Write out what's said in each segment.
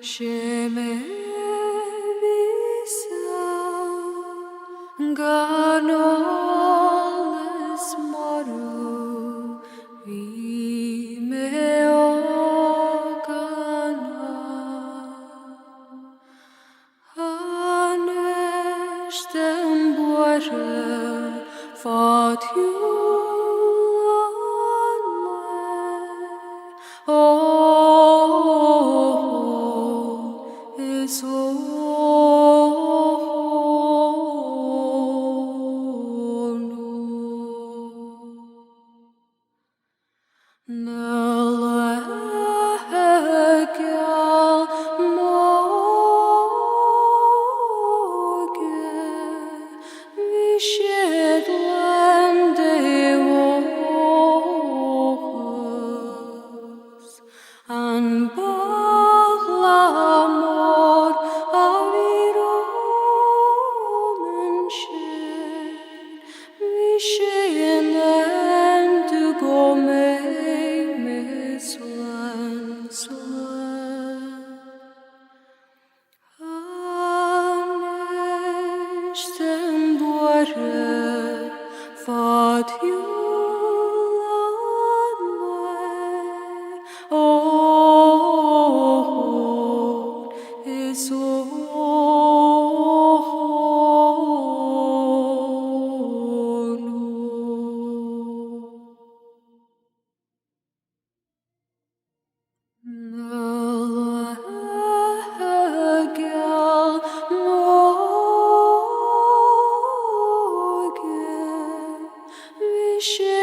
Shemevisa Ganoles Maru Vimeogana Haneshtem Buare Fatiulale Oh is Nelegal moge Vishedlande ojos An baglamor aviromenche Vishenen du gomei meslan Haneshtem buare Fatiulale Oh is Nelegal moge Vishedlande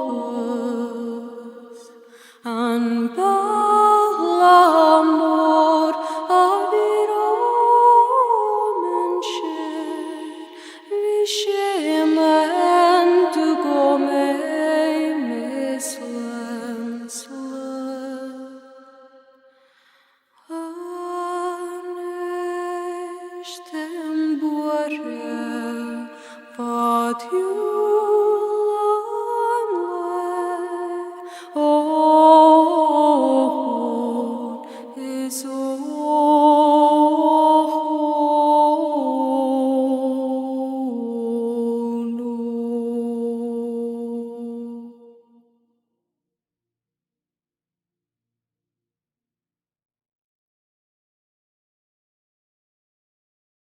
ojos An baglamor aviromenche Vishemen du gomei meslan Haneshtem buare Fatiulale